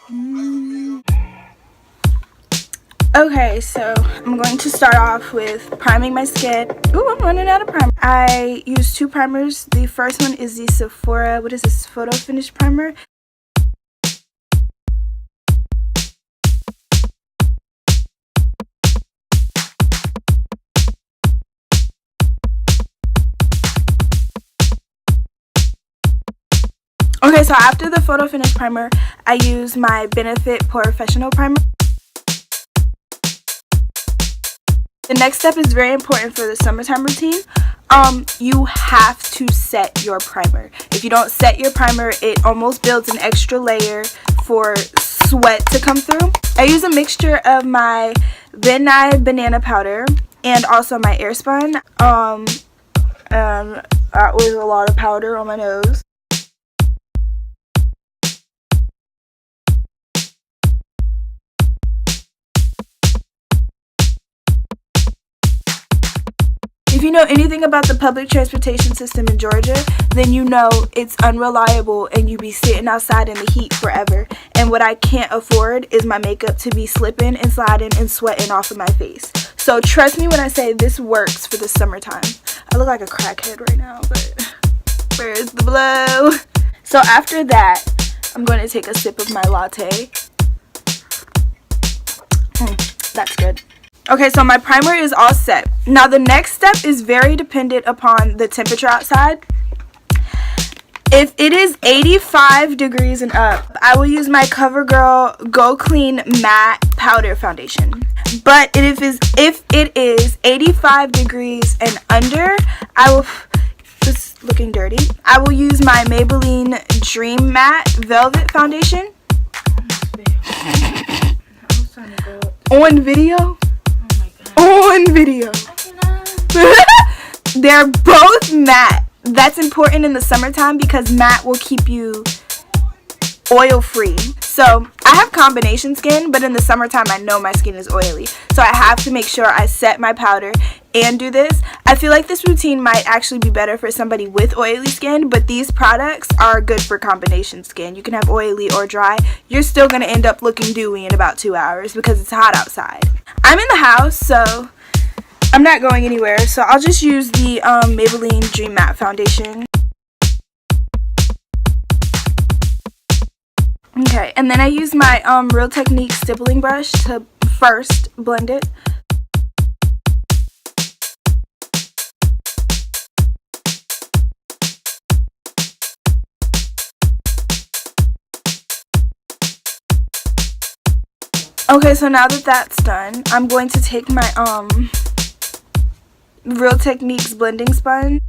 Okay, so I'm going to start off with priming my skin. Ooh, I'm running out of primer. I use 2 primers. The first one is the Sephora, what is this, Photo Finish Primer. Okay, so after the Photo Finish Primer, I use my Benefit Professional Primer. The next step is very important for the summertime routine. You have to set your primer. If you don't set your primer, it almost builds an extra layer for sweat to come through. I use a mixture of my Nayah banana powder and also my Airspun. That was a lot of powder on my nose. If you know anything about the public transportation system in Georgia, then you know it's unreliable and you be sitting outside in the heat forever. And what I can't afford is my makeup to be slipping and sliding and sweating off of my face. So trust me when I say this works for the summertime. I look like a crackhead right now, but where's the blow? So after that, I'm going to take a sip of my latte. That's good. Okay, so my primer is all set. Now the next step is very dependent upon the temperature outside. If it is 85 degrees and up, I will use my CoverGirl Go Clean Matte Powder Foundation. But if it is 85 degrees and under, I will, this is looking dirty, I will use my Maybelline Dream Matte Velvet Foundation. On video? On video. They're both matte. That's important in the summertime because matte will keep you oil free. So I have combination skin, but in the summertime I know my skin is oily, so I have to make sure I set my powder and do this. I feel like this routine might actually be better for somebody with oily skin, but these products are good for combination skin. You can have oily or dry. You're still going to end up looking dewy in about 2 hours because it's hot outside. I'm in the house, so I'm not going anywhere, so I'll just use the Maybelline Dream Matte Foundation. Okay, and then I use my Real Technique stippling brush to first blend it. Okay, so now that that's done, I'm going to take my Real Techniques blending sponge.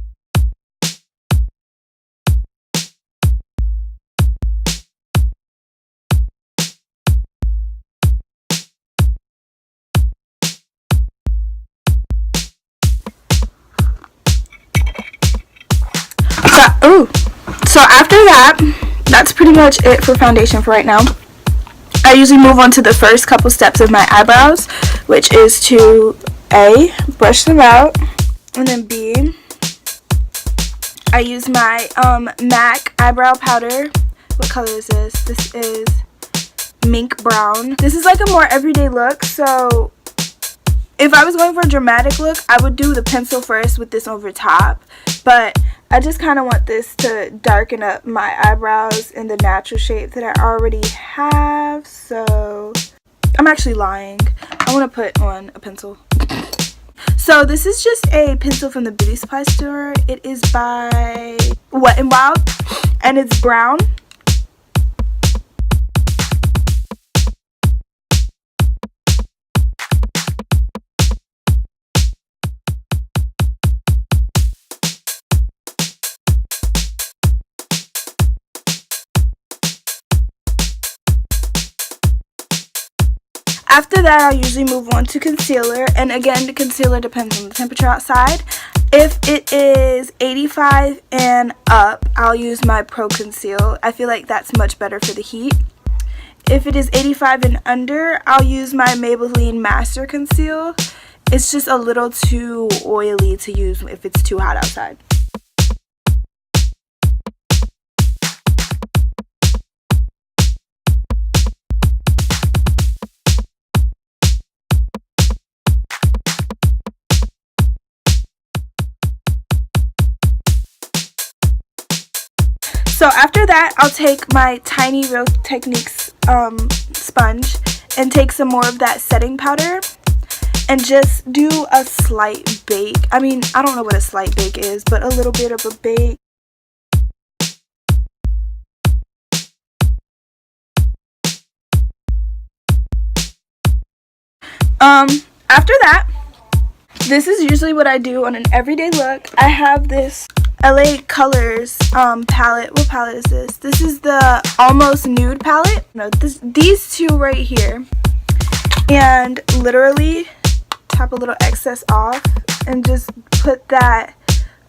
So after that, that's pretty much it for foundation for right now. I usually move on to the first couple steps of my eyebrows, which is to A, brush them out, and then B, I use my MAC eyebrow powder. What color is this? This is mink brown. This is like a more everyday look, so if I was going for a dramatic look, I would do the pencil first with this over top, but I just kind of want this to darken up my eyebrows in the natural shape that I already have, so I'm actually lying. I want to put on a pencil. So this is just a pencil from the beauty supply store. It is by Wet n Wild, and it's brown. After that, I'll usually move on to concealer, and again, the concealer depends on the temperature outside. If it is 85 and up, I'll use my Pro Conceal. I feel like that's much better for the heat. If it is 85 and under, I'll use my Maybelline Master Conceal. It's just a little too oily to use if it's too hot outside. So after that, I'll take my tiny Real Techniques sponge and take some more of that setting powder and just do a slight bake. I mean, I don't know what a slight bake is, but a little bit of a bake. After that, this is usually what I do on an everyday look. I have this LA Colors palette. What palette is this? This is the Almost Nude palette. No, these two right here. And literally tap a little excess off and just put that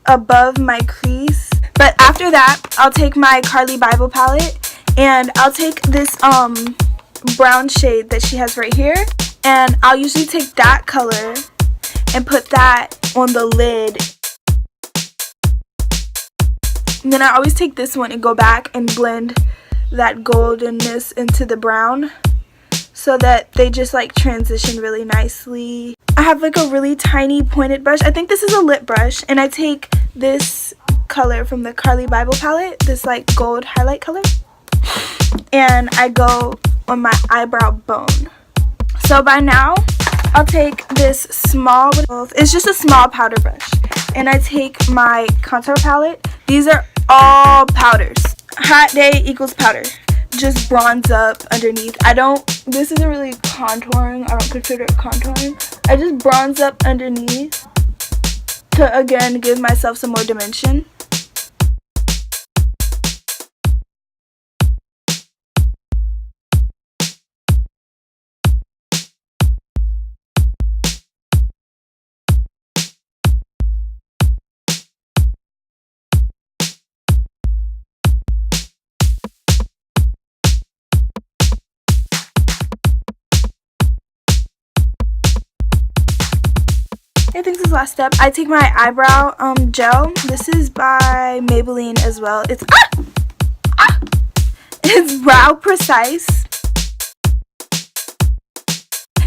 above my crease. But after that, I'll take my Carly Bible palette and I'll take this brown shade that she has right here, and I'll usually take that color and put that on the lid. And then I always take this one and go back and blend that goldenness into the brown so that they just like transition really nicely. I have like a really tiny pointed brush. I think this is a lip brush, and I take this color from the Carly Bible palette, this like gold highlight color, and I go on my eyebrow bone. So by now, I'll take this small, it's just a small powder brush, and I take my contour palette. These are all powders. Hot day equals powder. Just bronze up underneath. This isn't really contouring. I don't consider it contouring. I just bronze up underneath to, again, give myself some more dimension. I think this is the last step. I take my eyebrow gel. This is by Maybelline as well. It's Brow Precise.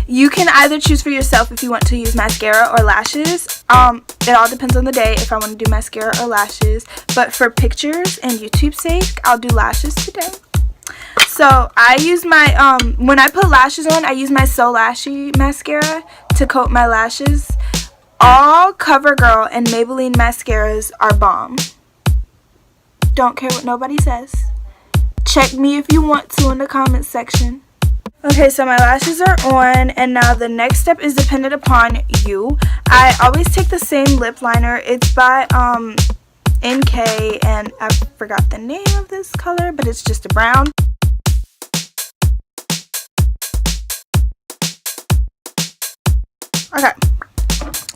You can either choose for yourself if you want to use mascara or lashes. It all depends on the day if I want to do mascara or lashes. But for pictures and YouTube's sake, I'll do lashes today. So I use my, when I put lashes on, I use my So Lashy mascara to coat my lashes. All CoverGirl and Maybelline mascaras are bomb. Don't care what nobody says. Check me if you want to in the comments section. Okay, so my lashes are on, and now the next step is dependent upon you. I always take the same lip liner. It's by NK, and I forgot the name of this color, but it's just a brown. Okay.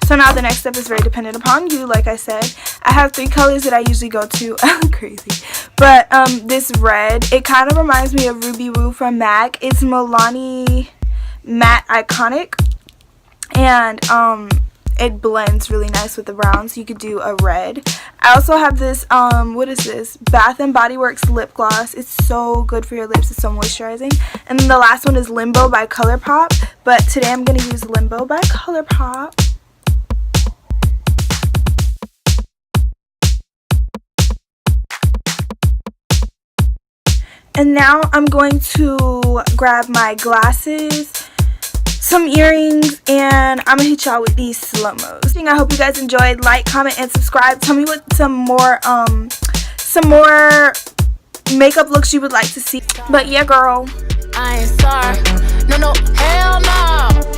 So now the next step is very dependent upon you, like I said. I have 3 colors that I usually go to. I'm crazy. But this red, it kind of reminds me of Ruby Woo from MAC. It's Milani Matte Iconic. And it blends really nice with the brown, so you could do a red. I also have this, what is this? Bath & Body Works lip gloss. It's so good for your lips. It's so moisturizing. And then the last one is Limbo by ColourPop. But today I'm going to use Limbo by ColourPop. And now I'm going to grab my glasses, some earrings, and I'm going to hit y'all with these slow-mos. I hope you guys enjoyed. Like, comment, and subscribe. Tell me what some more makeup looks you would like to see. But yeah, girl. I ain't sorry. No, hell no.